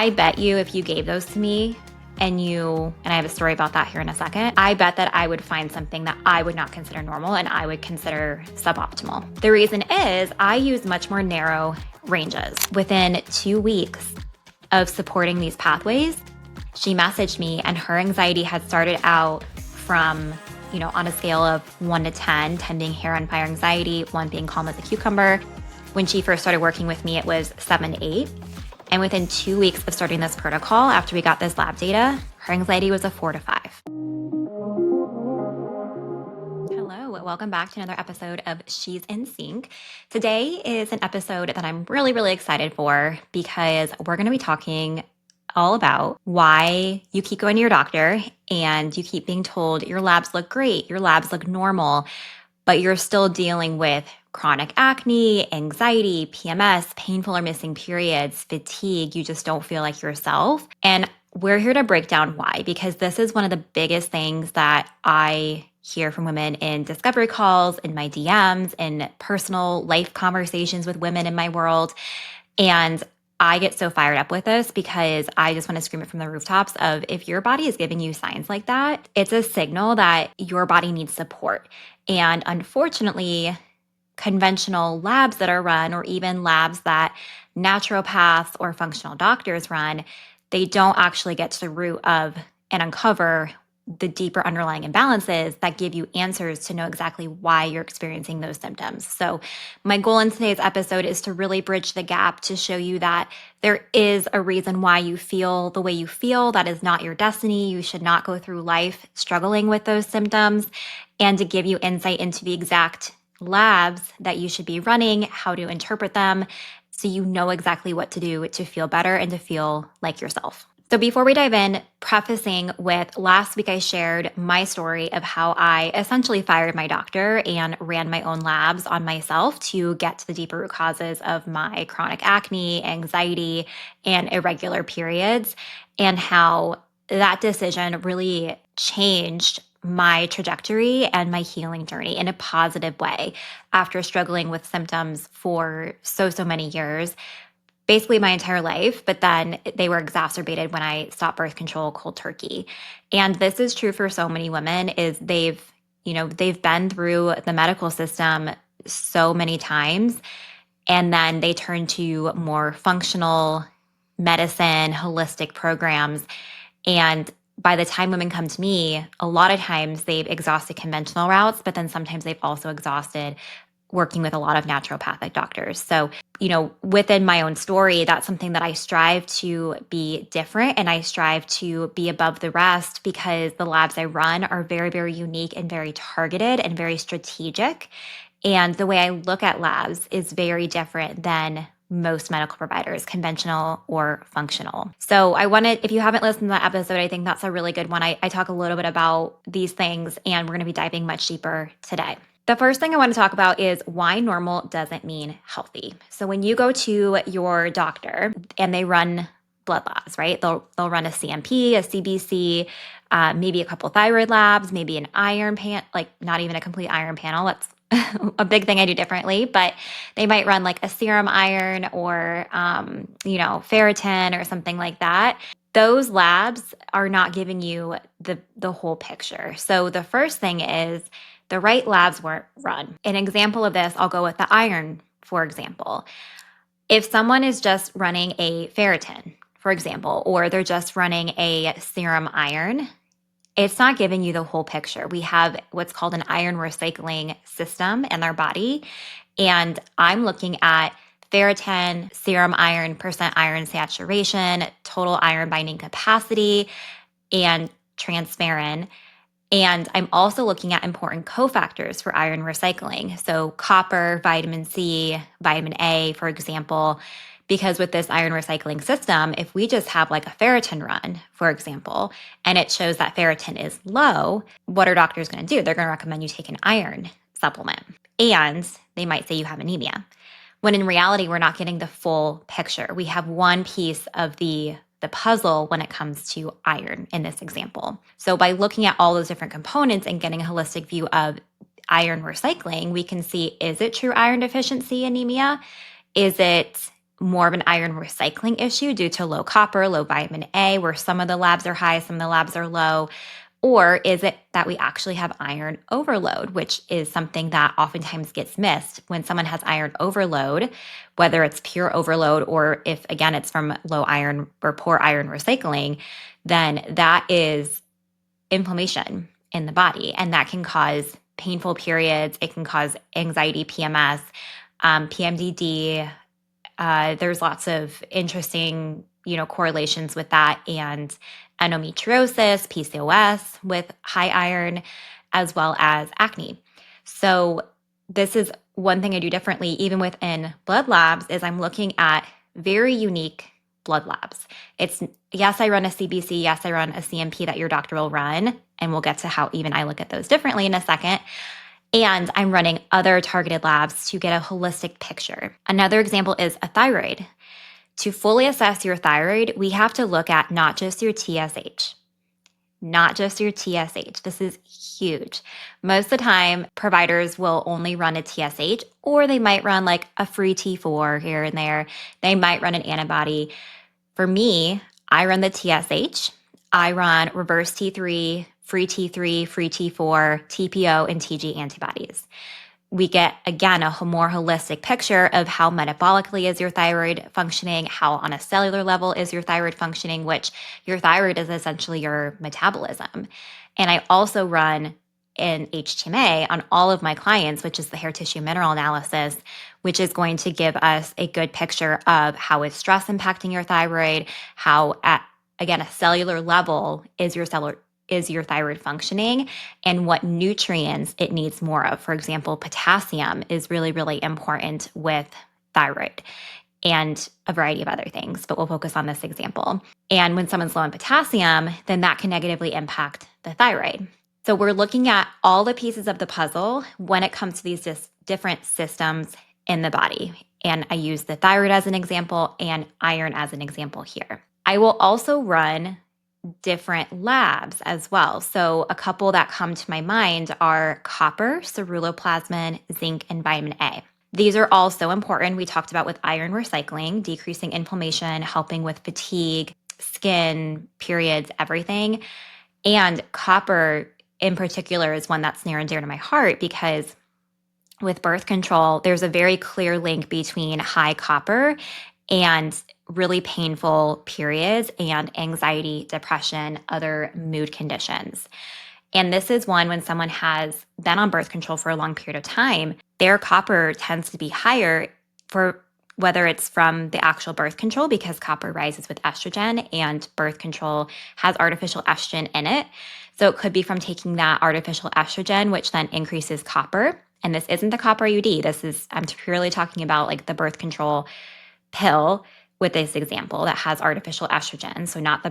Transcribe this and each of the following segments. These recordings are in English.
I bet you if you gave those to me and I have a story about that here in a second, I bet that I would find something that I would not consider normal and I would consider suboptimal. The reason is I use much more narrow ranges. Within 2 weeks of supporting these pathways, she messaged me and her anxiety had started out from, on a scale of 1 to 10, 10 being hair on fire anxiety, 1 being calm as a cucumber. When she first started working with me, it was 7 to 8. And within 2 weeks of starting this protocol, after we got this lab data, her anxiety was a 4 to 5. Hello, welcome back to another episode of She's in Sync. Today is an episode that I'm really, really excited for because we're going to be talking all about why you keep going to your doctor and you keep being told your labs look great, your labs look normal, but you're still dealing with chronic acne, anxiety, PMS, painful or missing periods, fatigue. You just don't feel like yourself. And we're here to break down why, because this is one of the biggest things that I hear from women in discovery calls, in my DMs, in personal life conversations with women in my world. And I get so fired up with this because I just want to scream it from the rooftops of if your body is giving you signs like that, it's a signal that your body needs support. And unfortunately, conventional labs that are run, or even labs that naturopaths or functional doctors run, they don't actually get to the root of and uncover the deeper underlying imbalances that give you answers to know exactly why you're experiencing those symptoms. So my goal in today's episode is to really bridge the gap to show you that there is a reason why you feel the way you feel. That is not your destiny. You should not go through life struggling with those symptoms, and to give you insight into the exact labs that you should be running, how to interpret them, so you know exactly what to do to feel better and to feel like yourself. So before we dive in, prefacing with last week I shared my story of how I essentially fired my doctor and ran my own labs on myself to get to the deeper root causes of my chronic acne, anxiety, and irregular periods, and how that decision really changed my trajectory and my healing journey in a positive way after struggling with symptoms for so many years. Basically my entire life, but then they were exacerbated when I stopped birth control cold turkey. And this is true for so many women is they've been through the medical system so many times, and then they turn to more functional medicine, holistic programs. And by the time women come to me, a lot of times they've exhausted conventional routes, but then sometimes they've also exhausted working with a lot of naturopathic doctors. So, within my own story, that's something that I strive to be different, and I strive to be above the rest because the labs I run are very, very unique and very targeted and very strategic. And the way I look at labs is very different than most medical providers, conventional or functional. So if you haven't listened to that episode, I think that's a really good one. I talk a little bit about these things, and we're going to be diving much deeper today. The first thing I want to talk about is why normal doesn't mean healthy. So when you go to your doctor and they run blood labs, right? They'll run a CMP, a CBC, maybe a couple thyroid labs, maybe an iron not even a complete iron panel. That's a big thing I do differently, but they might run like a serum iron or, ferritin or something like that. Those labs are not giving you the whole picture. So the first thing is the right labs weren't run. An example of this, I'll go with the iron, for example. If someone is just running a ferritin, for example, or they're just running a serum iron, it's not giving you the whole picture. We have what's called an iron recycling system in our body, and I'm looking at ferritin, serum iron, percent iron saturation, total iron binding capacity, and transferrin. And I'm also looking at important cofactors for iron recycling. So copper, vitamin C, vitamin A, for example, because with this iron recycling system, if we just have like a ferritin run, for example, and it shows that ferritin is low, what are doctors going to do? They're going to recommend you take an iron supplement. And they might say you have anemia, when in reality, we're not getting the full picture. We have one piece of the puzzle when it comes to iron in this example. So by looking at all those different components and getting a holistic view of iron recycling, we can see, is it true iron deficiency anemia? Is it more of an iron recycling issue due to low copper, low vitamin A, where some of the labs are high, some of the labs are low? Or is it that we actually have iron overload, which is something that oftentimes gets missed when someone has iron overload, whether it's pure overload or if, again, it's from low iron or poor iron recycling, then that is inflammation in the body. And that can cause painful periods. It can cause anxiety, PMS, PMDD. There's lots of interesting, correlations with that, and endometriosis, PCOS with high iron, as well as acne. So this is one thing I do differently, even within blood labs, is I'm looking at very unique blood labs. It's yes, I run a CBC, yes, I run a CMP that your doctor will run, and we'll get to how even I look at those differently in a second. And I'm running other targeted labs to get a holistic picture. Another example is a thyroid. To fully assess your thyroid, we have to look at not just your TSH, not just your TSH. This is huge. Most of the time, providers will only run a TSH, or they might run like a free T4 here and there. They might run an antibody. For me, I run the TSH. I run reverse T3, free T3, free T4, TPO, and TG antibodies. We get, again, a more holistic picture of how metabolically is your thyroid functioning, how on a cellular level is your thyroid functioning, which your thyroid is essentially your metabolism. And I also run an HTMA on all of my clients, which is the hair tissue mineral analysis, which is going to give us a good picture of how is stress impacting your thyroid, how at, again, a cellular level is your thyroid functioning, and what nutrients it needs more of. For example, potassium is really, really important with thyroid, and a variety of other things, but we'll focus on this example. And when someone's low in potassium, then that can negatively impact the thyroid. So we're looking at all the pieces of the puzzle when it comes to these different systems in the body. And I use the thyroid as an example and iron as an example here. I will also run different labs as well. So a couple that come to my mind are copper, ceruloplasmin, zinc, and vitamin A. These are all so important. We talked about with iron recycling, decreasing inflammation, helping with fatigue, skin, periods, everything. And copper in particular is one that's near and dear to my heart because with birth control, there's a very clear link between high copper and really painful periods and anxiety, depression, other mood conditions. And this is one when someone has been on birth control for a long period of time, their copper tends to be higher for whether it's from the actual birth control because copper rises with estrogen and birth control has artificial estrogen in it. So it could be from taking that artificial estrogen, which then increases copper. And this isn't the copper IUD. I'm purely talking about like the birth control pill with this example that has artificial estrogen. So not the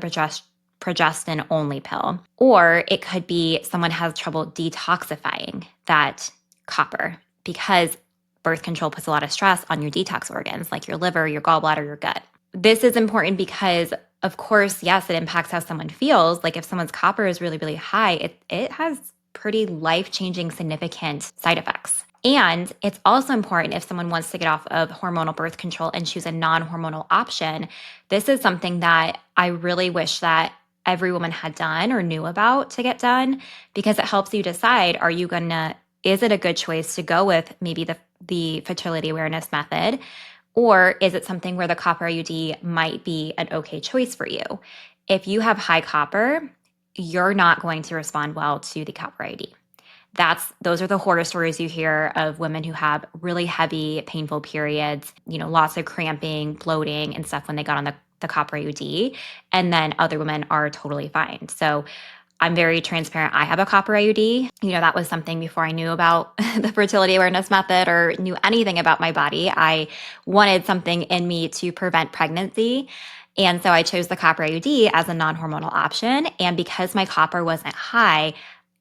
progestin only pill. Or it could be someone has trouble detoxifying that copper because birth control puts a lot of stress on your detox organs like your liver, your gallbladder, your gut. This is important because, of course, yes, it impacts how someone feels. Like if someone's copper is really, really high, it has pretty life-changing, significant side effects. And it's also important if someone wants to get off of hormonal birth control and choose a non-hormonal option. This is something that I really wish that every woman had done or knew about to get done because it helps you decide, is it a good choice to go with maybe the fertility awareness method, or is it something where the copper IUD might be an okay choice for you? If you have high copper, you're not going to respond well to the copper IUD. Those are the horror stories you hear of women who have really heavy, painful periods, lots of cramping, bloating, and stuff when they got on the copper IUD, and then other women are totally fine. So I'm very transparent. I have a copper IUD. That was something before I knew about the fertility awareness method or knew anything about my body. I wanted something in me to prevent pregnancy. And so I chose the copper IUD as a non-hormonal option. And because my copper wasn't high,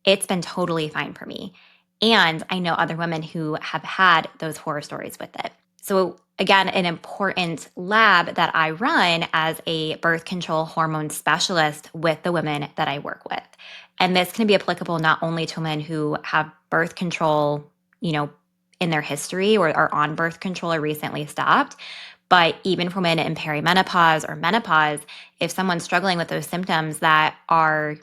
it's been totally fine for me. And I know other women who have had those horror stories with it. So again, an important lab that I run as a birth control hormone specialist with the women that I work with. And this can be applicable not only to women who have birth control, in their history or are on birth control or recently stopped, But even for women in perimenopause or menopause, if someone's struggling with those symptoms that are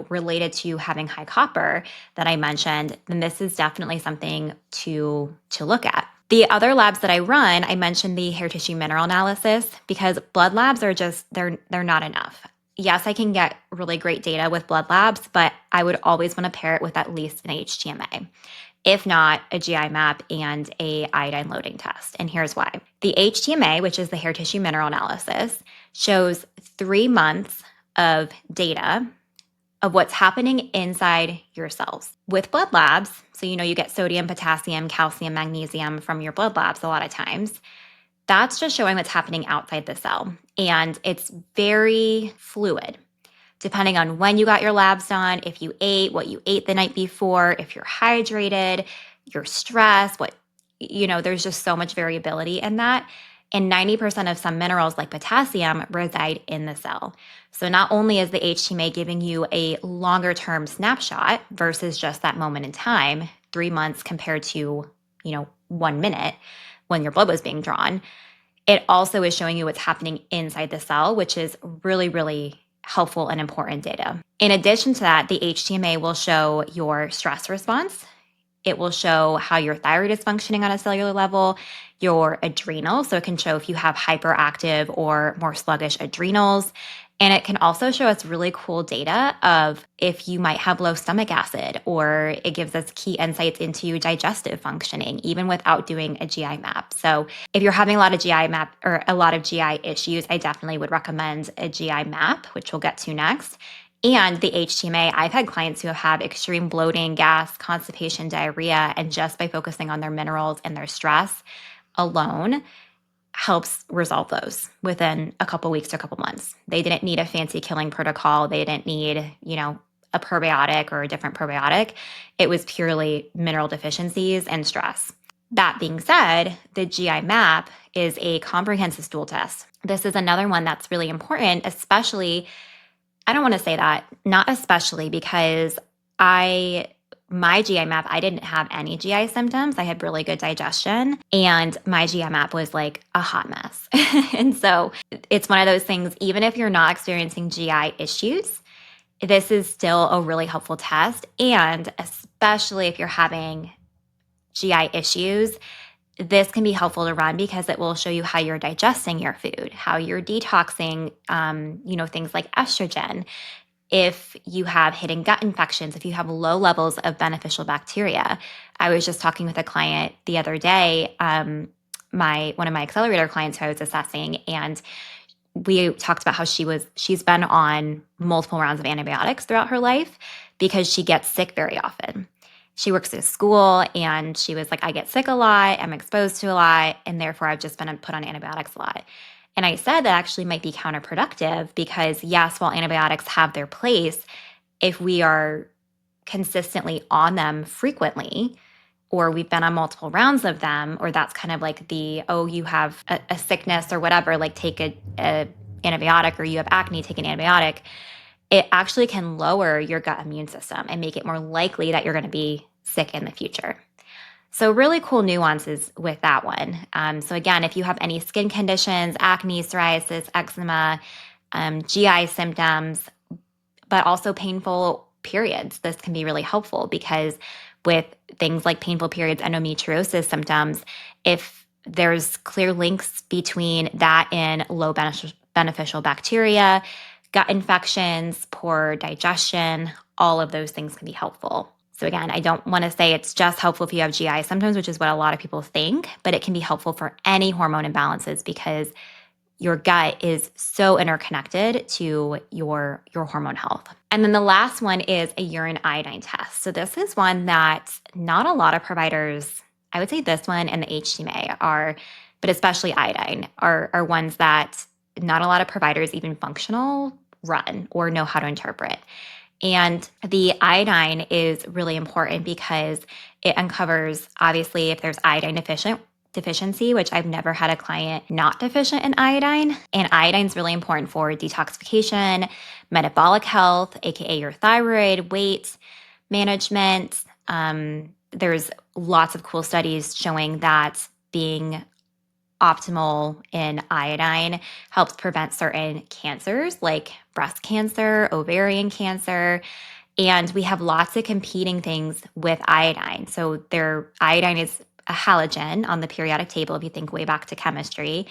related to having high copper that I mentioned, then this is definitely something to look at. The other labs that I run, I mentioned the hair tissue mineral analysis because blood labs are just they're not enough. Yes, I can get really great data with blood labs, but I would always want to pair it with at least an HTMA. If not, a GI map and a iodine loading test. And here's why. The HTMA, which is the hair tissue mineral analysis, shows 3 months of data of what's happening inside your cells. With blood labs, so you get sodium, potassium, calcium, magnesium from your blood labs a lot of times, that's just showing what's happening outside the cell. And it's very fluid, depending on when you got your labs done, if you ate, what you ate the night before, if you're hydrated, your stress, there's just so much variability in that. And 90% of some minerals like potassium reside in the cell. So not only is the HTMA giving you a longer term snapshot versus just that moment in time, 3 months compared to, 1 minute when your blood was being drawn, it also is showing you what's happening inside the cell, which is really, really helpful and important data. In addition to that, the HTMA will show your stress response. It will show how your thyroid is functioning on a cellular level, your adrenals. So it can show if you have hyperactive or more sluggish adrenals. And it can also show us really cool data of if you might have low stomach acid, or it gives us key insights into digestive functioning, even without doing a GI map. So if you're having a lot of GI map or a lot of GI issues, I definitely would recommend a GI map, which we'll get to next. And the HTMA, I've had clients who have extreme bloating, gas, constipation, diarrhea, and just by focusing on their minerals and their stress alone helps resolve those within a couple weeks to a couple months. They didn't need a fancy killing protocol. They didn't need, a probiotic or a different probiotic. It was purely mineral deficiencies and stress. That being said, the GI map is a comprehensive stool test. This is another one that's really important, especially I don't want to say that, not especially because my GI map, I didn't have any GI symptoms. I had really good digestion, and my GI map was like a hot mess. And so it's one of those things, even if you're not experiencing GI issues, this is still a really helpful test. And especially if you're having GI issues, this can be helpful to run because it will show you how you're digesting your food, how you're detoxing, things like estrogen. If you have hidden gut infections, if you have low levels of beneficial bacteria. I was just talking with a client the other day, one of my accelerator clients who I was assessing, and we talked about how she's been on multiple rounds of antibiotics throughout her life because she gets sick very often. She works at a school and she was like, I get sick a lot, I'm exposed to a lot, and therefore I've just been put on antibiotics a lot. And I said that actually might be counterproductive because yes, while antibiotics have their place, if we are consistently on them frequently, or we've been on multiple rounds of them, or that's kind of like you have a sickness or whatever, like take a antibiotic, or you have acne, take an antibiotic, it actually can lower your gut immune system and make it more likely that you're going to be sick in the future. So really cool nuances with that one. So again, if you have any skin conditions, acne, psoriasis, eczema, GI symptoms, but also painful periods, this can be really helpful because with things like painful periods, endometriosis symptoms, if there's clear links between that and low beneficial bacteria, gut infections, poor digestion, all of those things can be helpful. So again, I don't want to say it's just helpful if you have GI symptoms, which is what a lot of people think, but it can be helpful for any hormone imbalances because your gut is so interconnected to your hormone health. And then the last one is a urine iodine test. So this is one that not a lot of providers, I would say this one and the HTMA are, but especially iodine are ones that not a lot of providers, even functional, run or know how to interpret. And the iodine is really important because it uncovers, obviously, if there's iodine deficiency, which I've never had a client not deficient in iodine. And iodine is really important for detoxification, metabolic health, aka your thyroid, weight management. There's lots of cool studies showing that being optimal in iodine helps prevent certain cancers like breast cancer, ovarian cancer, and we have lots of competing things with iodine. So iodine is a halogen on the periodic table if you think way back to chemistry.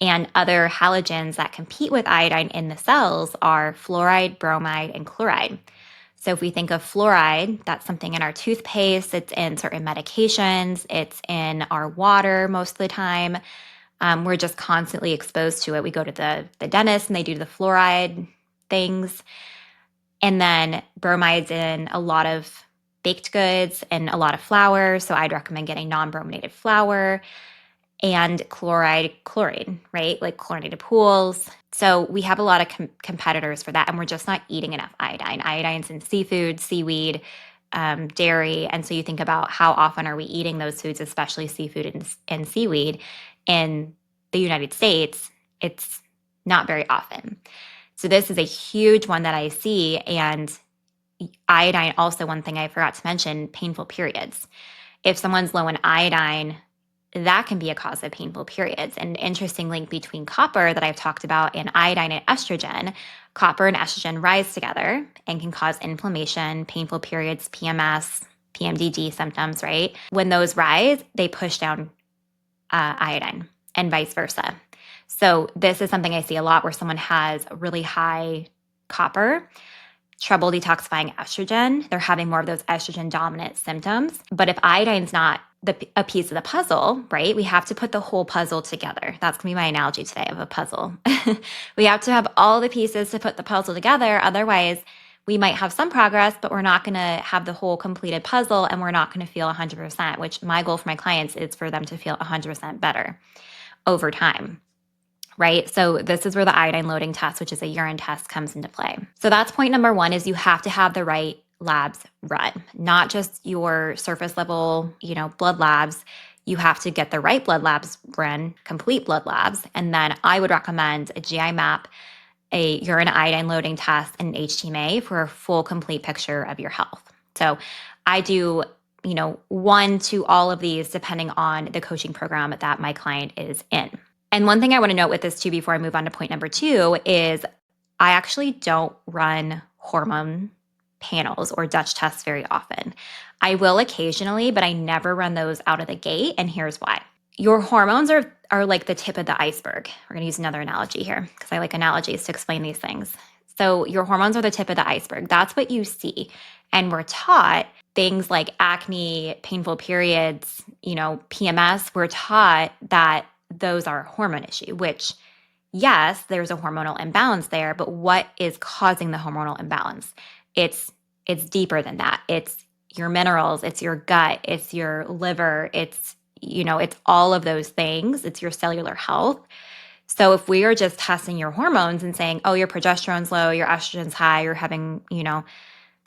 And other halogens that compete with iodine in the cells are fluoride, bromide, and chloride. So if we think of fluoride, that's something in our toothpaste, it's in certain medications, it's in our water most of the time. We're just constantly exposed to it. We go to the dentist and they do the fluoride things. And then bromide's in a lot of baked goods and a lot of flour. So I'd recommend getting non-brominated flour, and chlorine, right? Like chlorinated pools. So we have a lot of competitors for that, and we're just not eating enough iodine. Iodine's in seafood, seaweed, dairy. And so you think about how often are we eating those foods, especially seafood and seaweed. In the United States, it's not very often. So this is a huge one that I see. And iodine, also one thing I forgot to mention, painful periods. If someone's low in iodine, that can be a cause of painful periods. An interesting link between copper that I've talked about and iodine and estrogen. Copper and estrogen rise together and can cause inflammation, painful periods, PMS, PMDD symptoms, right? When those rise, they push down iodine and vice versa. So this is something I see a lot where someone has really high copper, trouble detoxifying estrogen. They're having more of those estrogen dominant symptoms. But if iodine's not a piece of the puzzle, right? We have to put the whole puzzle together. That's going to be my analogy today of a puzzle. We have to have all the pieces to put the puzzle together. Otherwise, we might have some progress, but we're not going to have the whole completed puzzle and we're not going to feel 100%, which my goal for my clients is for them to feel 100% better over time. Right? So this is where the iodine loading test, which is a urine test, comes into play. So that's point number one, is you have to have the right labs run, not just your surface level, blood labs. You have to get the right blood labs run, complete blood labs. And then I would recommend a GI map, a urine iodine loading test, and an HTMA for a full complete picture of your health. So I do, one to all of these depending on the coaching program that my client is in. And one thing I want to note with this too, before I move on to point number two, is I actually don't run hormone panels or Dutch tests very often. I will occasionally, but I never run those out of the gate. And here's why. Your hormones are like the tip of the iceberg. We're going to use another analogy here because I like analogies to explain these things. So your hormones are the tip of the iceberg. That's what you see. And we're taught things like acne, painful periods, PMS. We're taught that those are a hormone issue, which, yes, there's a hormonal imbalance there, but what is causing the hormonal imbalance? It's deeper than that. It's your minerals, it's your gut, it's your liver, it's all of those things. It's your cellular health. So if we are just testing your hormones and saying, oh, your progesterone's low, your estrogen's high, you're having,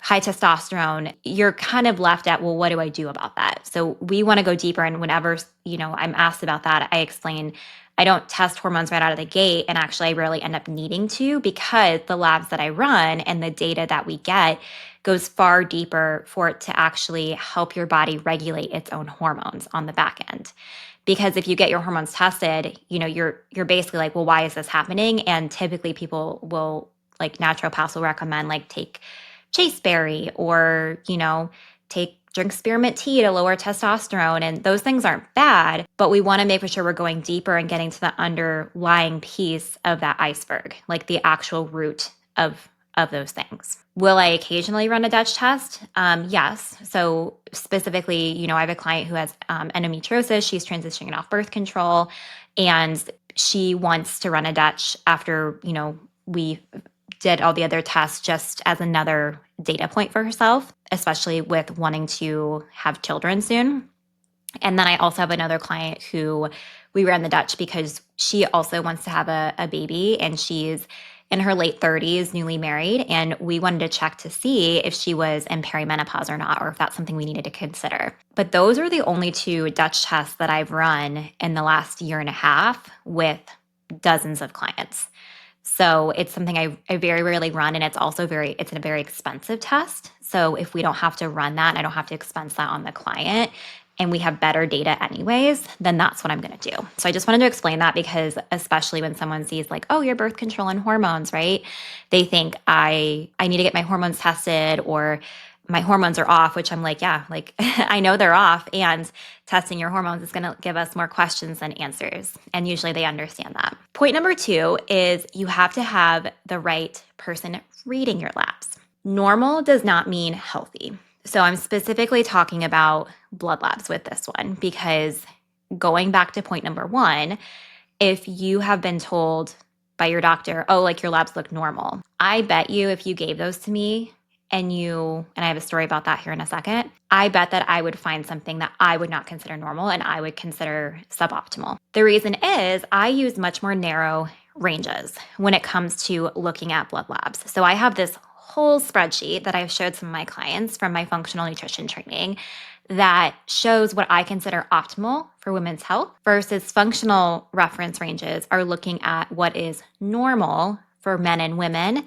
high testosterone, you're kind of left at, well, what do I do about that? So we want to go deeper. And whenever, I'm asked about that, I explain I don't test hormones right out of the gate. And actually, I rarely end up needing to, because the labs that I run and the data that we get goes far deeper for it to actually help your body regulate its own hormones on the back end. Because if you get your hormones tested, you're basically like, well, why is this happening? And typically people will, like naturopaths will recommend, like, take chaseberry or, drink spearmint tea to lower testosterone. And those things aren't bad, but we want to make sure we're going deeper and getting to the underlying piece of that iceberg, like the actual root of those things. Will I occasionally run a Dutch test? Yes. So specifically, I have a client who has endometriosis. She's transitioning off birth control, and she wants to run a Dutch after, we did all the other tests, just as another data point for herself, especially with wanting to have children soon. And then I also have another client who we ran the Dutch because she also wants to have a baby, and she's in her late 30s, newly married. And we wanted to check to see if she was in perimenopause or not, or if that's something we needed to consider. But those are the only two Dutch tests that I've run in the last year and a half with dozens of clients. So it's something I very rarely run, and it's also it's a very expensive test. So if we don't have to run that, and I don't have to expense that on the client, and we have better data anyways, then that's what I'm going to do. So I just wanted to explain that because especially when someone sees like, oh, your birth control and hormones, right? They think I need to get my hormones tested or my hormones are off, which I'm like, yeah, like I know they're off, and testing your hormones is going to give us more questions than answers. And usually they understand that. Point number 2 is you have to have the right person reading your labs. Normal does not mean healthy. So I'm specifically talking about blood labs with this one because going back to point number 1, if you have been told by your doctor, oh, like your labs look normal, I bet you if you gave those to me and I have a story about that here in a second, I bet that I would find something that I would not consider normal and I would consider suboptimal. The reason is I use much more narrow ranges when it comes to looking at blood labs. So I have this whole spreadsheet that I've showed some of my clients from my functional nutrition training that shows what I consider optimal for women's health versus functional reference ranges are looking at what is normal for men and women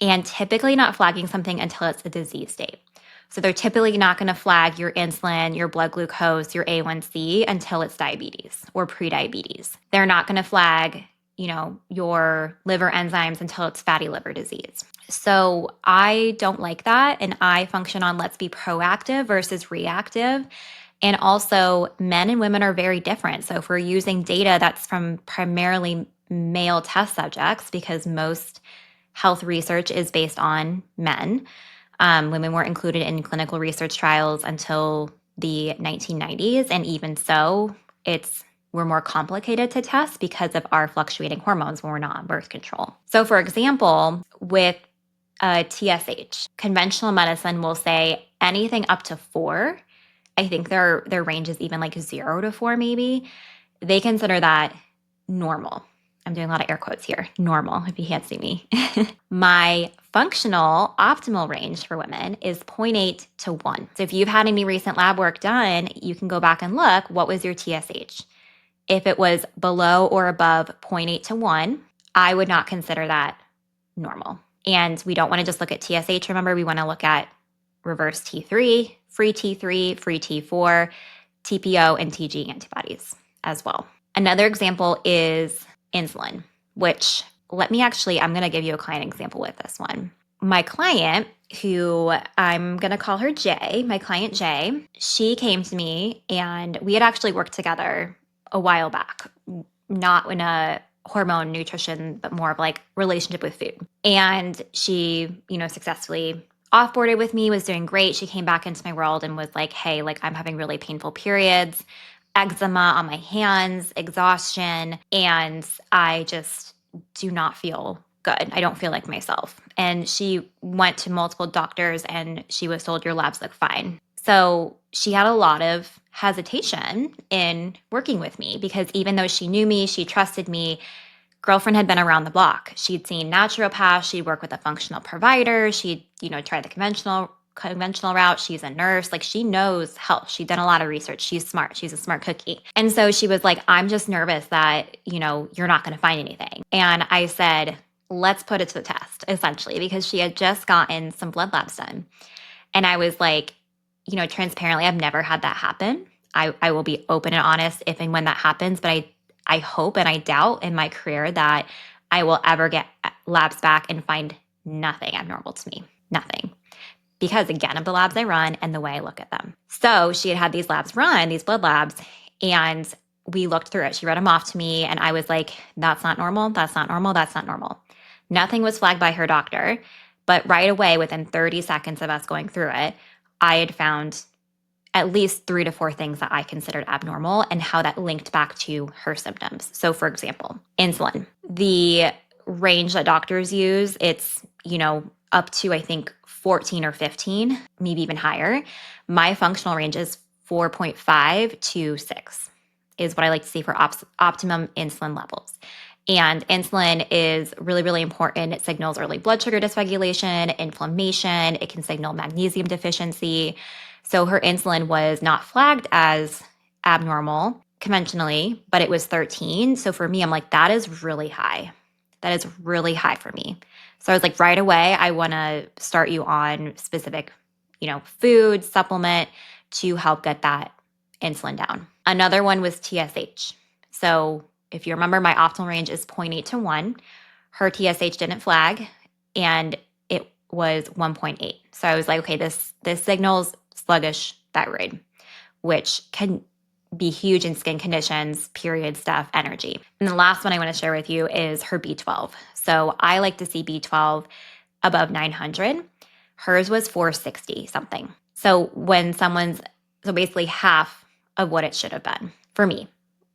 and typically not flagging something until it's a disease state. So they're typically not going to flag your insulin, your blood glucose, your A1C until it's diabetes or prediabetes. They're not going to flag, your liver enzymes until it's fatty liver disease. So I don't like that. And I function on let's be proactive versus reactive. And also, men and women are very different. So if we're using data that's from primarily male test subjects, because most health research is based on men, women weren't included in clinical research trials until the 1990s. And even so, we're more complicated to test because of our fluctuating hormones when we're not on birth control. So for example, with TSH, conventional medicine will say anything up to 4. I think their range is even like 0 to 4 maybe. They consider that normal. I'm doing a lot of air quotes here. Normal, if you can't see me. My functional optimal range for women is 0.8 to 1. So if you've had any recent lab work done, you can go back and look, what was your TSH? If it was below or above 0.8 to 1, I would not consider that normal. And we don't want to just look at TSH. Remember, we want to look at reverse T3, free T4, TPO, and TG antibodies as well. Another example is insulin, which I'm going to give you a client example with this one. My client, who I'm going to call her Jay, my client Jay, she came to me and we had actually worked together a while back, not in a hormone nutrition, but more of like relationship with food. And she, successfully offboarded with me, was doing great. She came back into my world and was like, hey, like I'm having really painful periods, eczema on my hands, exhaustion, and I just do not feel good. I don't feel like myself. And she went to multiple doctors and she was told your labs look fine. So she had a lot of hesitation in working with me because even though she knew me, she trusted me, girlfriend had been around the block. She'd seen naturopaths, she'd worked with a functional provider, she'd, tried the conventional route. She's a nurse. Like she knows health. She'd done a lot of research. She's smart. She's a smart cookie. And so she was like, I'm just nervous that, you're not going to find anything. And I said, let's put it to the test, essentially, because she had just gotten some blood labs done. And I was like, transparently, I've never had that happen. I will be open and honest if and when that happens, but I hope and I doubt in my career that I will ever get labs back and find nothing abnormal to me. Nothing. Because again, of the labs I run and the way I look at them. So she had these labs run, these blood labs, and we looked through it. She read them off to me and I was like, that's not normal. That's not normal. That's not normal. Nothing was flagged by her doctor, but right away, within 30 seconds of us going through it, I had found at least 3 to 4 things that I considered abnormal and how that linked back to her symptoms. So for example, insulin, the range that doctors use, it's, up to, I think, 14 or 15, maybe even higher. My functional range is 4.5 to 6 is what I like to see for optimum insulin levels. And insulin is really, really important. It signals early blood sugar dysregulation, inflammation. It can signal magnesium deficiency. So her insulin was not flagged as abnormal conventionally, but it was 13. So for me, I'm like, that is really high. That is really high for me. So I was like, right away, I want to start you on specific, food supplement to help get that insulin down. Another one was TSH. So if you remember, my optimal range is 0.8 to 1. Her TSH didn't flag, and it was 1.8. So I was like, okay, this signals sluggish thyroid, which can be huge in skin conditions, period stuff, energy. And the last one I want to share with you is her B12. So I like to see B12 above 900. Hers was 460 something. So so basically half of what it should have been for me.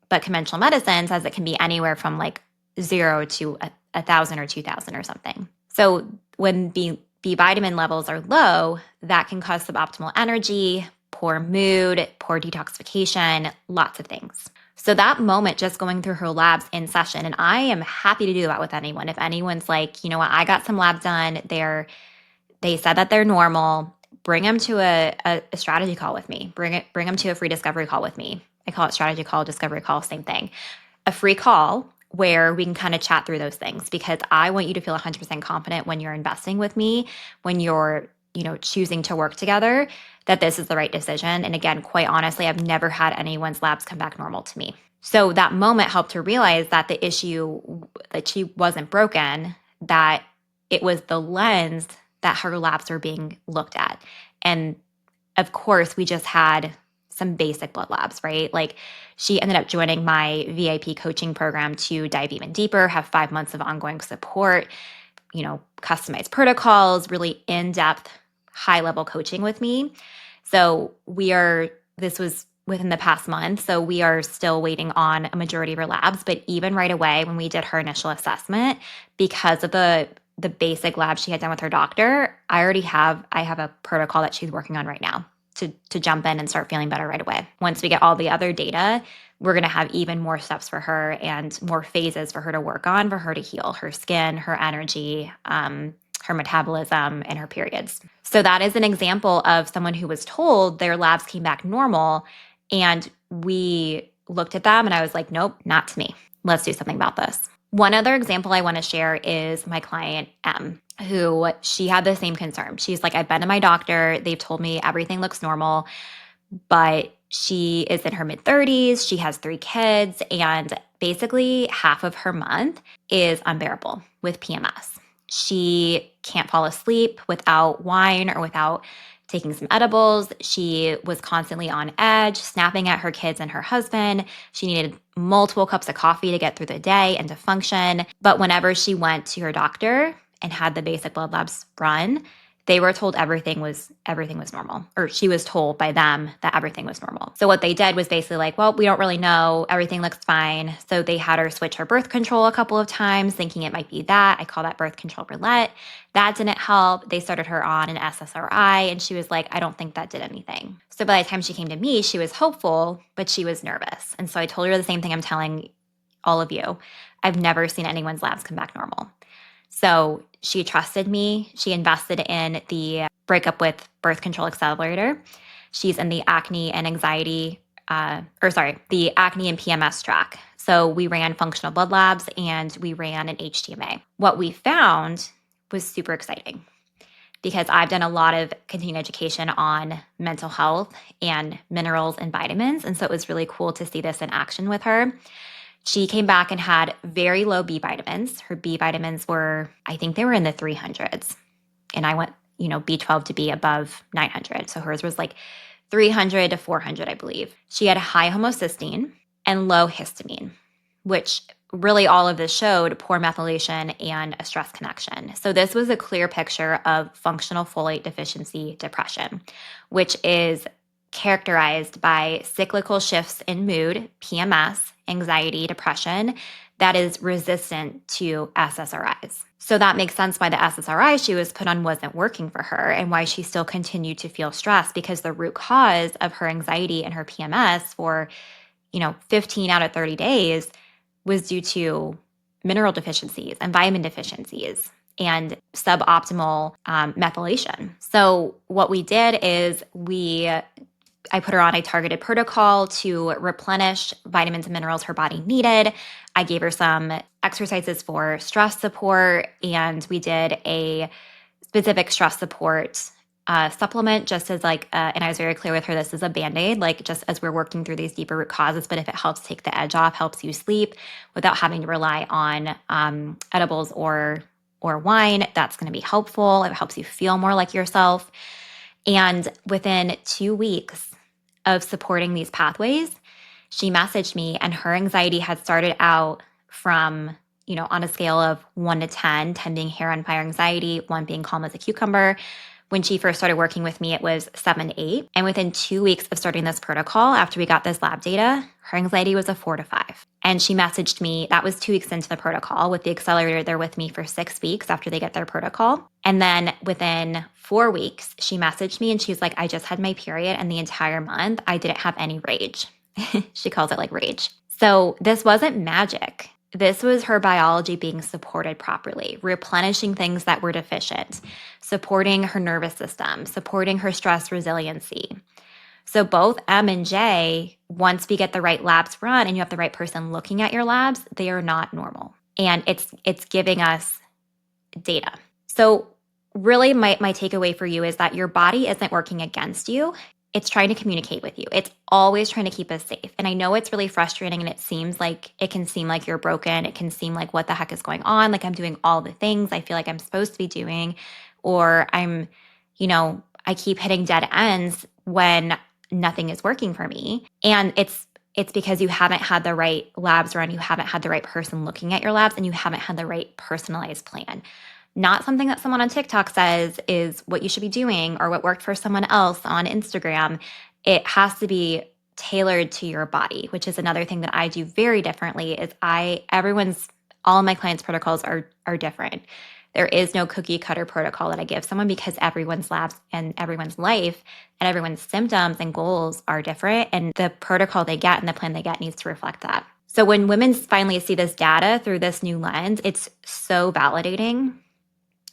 But conventional medicine says it can be anywhere from like 0 to 1,000 or 2,000 or something. So when B vitamin levels are low, that can cause suboptimal energy, poor mood, poor detoxification, lots of things. So that moment, just going through her labs in session, and I am happy to do that with anyone. If anyone's like, you know what, I got some labs done, they said that they're normal, bring them to a strategy call with me. Bring them to a free discovery call with me. I call it strategy call, discovery call, same thing. A free call where we can kind of chat through those things, because I want you to feel 100% confident when you're investing with me, when you're, choosing to work together, that this is the right decision. And again, quite honestly, I've never had anyone's labs come back normal to me. So that moment helped her realize that the issue, that she wasn't broken, that it was the lens that her labs were being looked at. And of course, we just had some basic blood labs, right? Like, she ended up joining my VIP coaching program to dive even deeper, have 5 months of ongoing support, customized protocols, really in-depth, high-level coaching with me. So this was within the past month, so we are still waiting on a majority of her labs. But even right away, when we did her initial assessment, because of the basic lab she had done with her doctor, I have a protocol that she's working on right now to jump in and start feeling better right away. Once we get all the other data, we're going to have even more steps for her and more phases for her to work on, for her to heal her skin, her energy, her metabolism, and her periods. So that is an example of someone who was told their labs came back normal, and we looked at them and I was like, nope, not to me. Let's do something about this. One other example I want to share is my client, M, who she had the same concern. She's like, I've been to my doctor. They've told me everything looks normal, but she is in her mid-30s. She has 3 kids, and basically half of her month is unbearable with PMS. She can't fall asleep without wine or without taking some edibles. She was constantly on edge, snapping at her kids and her husband. She needed multiple cups of coffee to get through the day and to function. But whenever she went to her doctor and had the basic blood labs run, they were told everything was normal, or she was told by them that everything was normal. So what they did was basically like, well, we don't really know. Everything looks fine. So they had her switch her birth control a couple of times, thinking it might be that. I call that birth control roulette. That didn't help. They started her on an SSRI, and she was like, I don't think that did anything. So by the time she came to me, she was hopeful, but she was nervous. And so I told her the same thing I'm telling all of you. I've never seen anyone's labs come back normal. So she trusted me. She invested in the Breakup with Birth Control Accelerator. She's in the acne and anxiety, the acne and PMS track. So we ran functional blood labs and we ran an HTMA. What we found was super exciting, because I've done a lot of continuing education on mental health and minerals and vitamins. And so it was really cool to see this in action with her. She came back and had very low B vitamins. Her B vitamins I think they were in the 300s. And I want, B12 to be above 900. So hers was like 300 to 400, I believe. She had high homocysteine and low histamine, which really all of this showed poor methylation and a stress connection. So this was a clear picture of functional folate deficiency depression, which is characterized by cyclical shifts in mood, PMS, anxiety, depression, that is resistant to SSRIs. So that makes sense why the SSRI she was put on wasn't working for her, and why she still continued to feel stressed, because the root cause of her anxiety and her PMS for, 15 out of 30 days was due to mineral deficiencies and vitamin deficiencies and suboptimal methylation. So what we did is I put her on a targeted protocol to replenish vitamins and minerals her body needed. I gave her some exercises for stress support, and we did a specific stress support supplement just as like, and I was very clear with her, this is a Band-Aid, like just as we're working through these deeper root causes. But if it helps take the edge off, helps you sleep without having to rely on edibles or wine, that's going to be helpful. It helps you feel more like yourself. And within 2 weeks of supporting these pathways, she messaged me, and her anxiety had started out from, on a scale of 1 to 10, 10 being hair on fire anxiety, 1 being calm as a cucumber. When she first started working with me, it was 7 to 8. And within 2 weeks of starting this protocol, after we got this lab data, her anxiety was a 4 to 5. And she messaged me, that was 2 weeks into the protocol. With the accelerator, they're with me for 6 weeks after they get their protocol. And then within 4 weeks, she messaged me and she was like, I just had my period, and the entire month I didn't have any rage. She calls it like rage. So this wasn't magic. This was her biology being supported properly, replenishing things that were deficient, supporting her nervous system, supporting her stress resiliency. So both M and J, once we get the right labs run and you have the right person looking at your labs, they are not normal. And it's giving us data. So really my takeaway for you is that your body isn't working against you. It's trying to communicate with you. It's always trying to keep us safe. And I know it's really frustrating, and it can seem like you're broken. It can seem like, what the heck is going on? Like, I'm doing all the things I feel like I'm supposed to be doing, or I keep hitting dead ends when nothing is working for me. And it's because you haven't had the right labs run, you haven't had the right person looking at your labs, and you haven't had the right personalized plan. Not something that someone on TikTok says is what you should be doing or what worked for someone else on Instagram. It has to be tailored to your body, which is another thing that I do very differently. Is all of my clients' protocols are different. There is no cookie cutter protocol that I give someone, because everyone's labs and everyone's life and everyone's symptoms and goals are different. And the protocol they get and the plan they get needs to reflect that. So when women finally see this data through this new lens, it's so validating.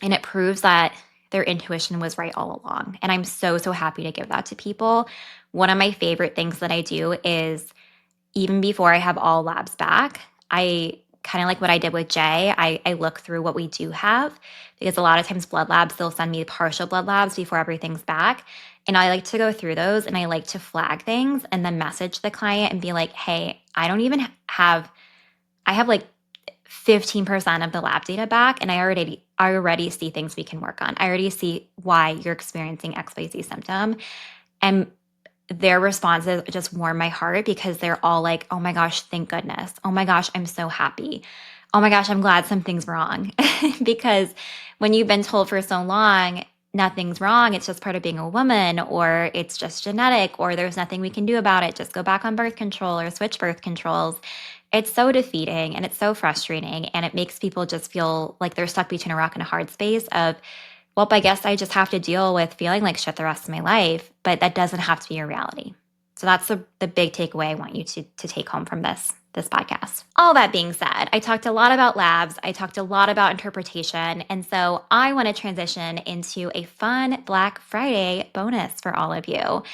And it proves that their intuition was right all along. And I'm so, so happy to give that to people. One of my favorite things that I do is, even before I have all labs back, I kind of like what I did with Jay. I look through what we do have, because a lot of times blood labs, they'll send me partial blood labs before everything's back. And I like to go through those, and I like to flag things and then message the client and be like, hey, I have like 15% of the lab data back, and I already see things we can work on. I already see why you're experiencing XYZ symptom. And their responses just warm my heart, because they're all like, oh my gosh, thank goodness. Oh my gosh, I'm so happy. Oh my gosh, I'm glad something's wrong. Because when you've been told for so long, nothing's wrong, it's just part of being a woman, or it's just genetic, or there's nothing we can do about it, just go back on birth control or switch birth controls. It's so defeating and it's so frustrating, and it makes people just feel like they're stuck between a rock and a hard space of, well, I guess I just have to deal with feeling like shit the rest of my life. But that doesn't have to be your reality. So that's the big takeaway I want you to take home from this podcast. All that being said, I talked a lot about labs. I talked a lot about interpretation. And so I want to transition into a fun Black Friday bonus for all of you.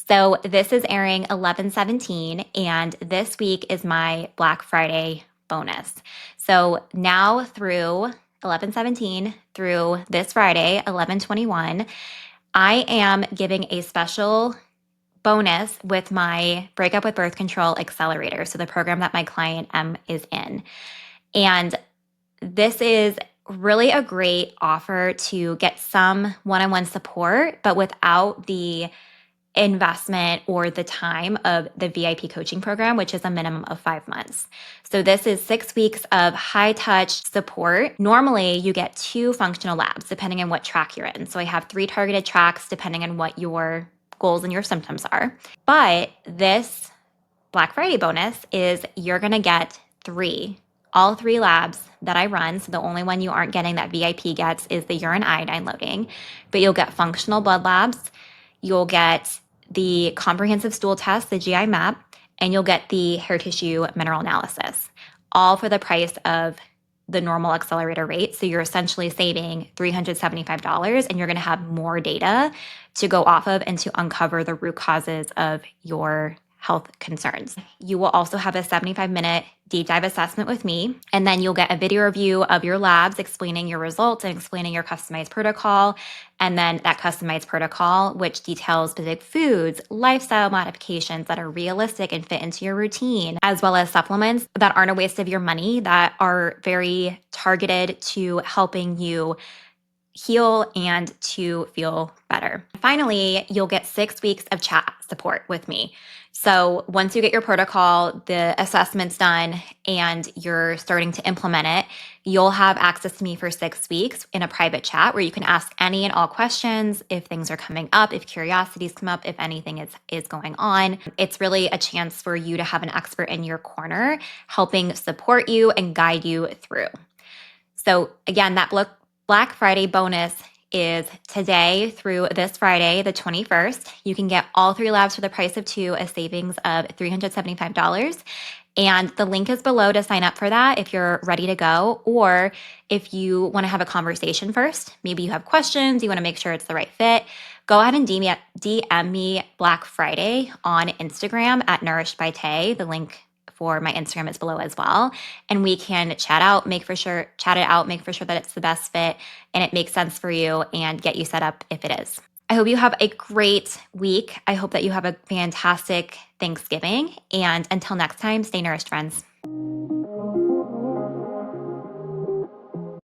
So this is airing 11/17, and this week is my Black Friday bonus. So now through 11/17 through this Friday, 11/21, I am giving a special bonus with my Breakup with Birth Control Accelerator. So the program that my client M is in. And this is really a great offer to get some one-on-one support, but without the investment or the time of the VIP coaching program, which is a minimum of 5 months. So this is 6 weeks of high touch support. Normally you get 2 functional labs depending on what track you're in. So I have 3 targeted tracks depending on what your goals and your symptoms are. But this Black Friday bonus is you're going to get 3, all 3 labs that I run. So the only one you aren't getting that VIP gets is the urine iodine loading, but you'll get functional blood labs. You'll get the comprehensive stool test, the GI map, and you'll get the hair tissue mineral analysis, all for the price of the normal accelerator rate. So you're essentially saving $375, and you're going to have more data to go off of and to uncover the root causes of your health concerns. You will also have a 75-minute deep dive assessment with me, and then you'll get a video review of your labs explaining your results and explaining your customized protocol. And then that customized protocol, which details specific foods, lifestyle modifications that are realistic and fit into your routine, as well as supplements that aren't a waste of your money, that are very targeted to helping you heal and to feel better. Finally, you'll get 6 weeks of chat support with me. So once you get your protocol, the assessment's done, and you're starting to implement it, you'll have access to me for 6 weeks in a private chat where you can ask any and all questions if things are coming up, if curiosities come up, if anything is going on. It's really a chance for you to have an expert in your corner helping support you and guide you through. So again, that Black Friday bonus is today through this Friday, the 21st. You can get all 3 labs for the price of 2, a savings of $375. And the link is below to sign up for that if you're ready to go, or if you want to have a conversation first. Maybe you have questions, you want to make sure it's the right fit. Go ahead and DM me Black Friday on Instagram at Nourished by Tay. The link for my Instagram is below as well. And we can chat it out, make for sure that it's the best fit and it makes sense for you, and get you set up if it is. I hope you have a great week. I hope that you have a fantastic Thanksgiving. And until next time, stay nourished, friends.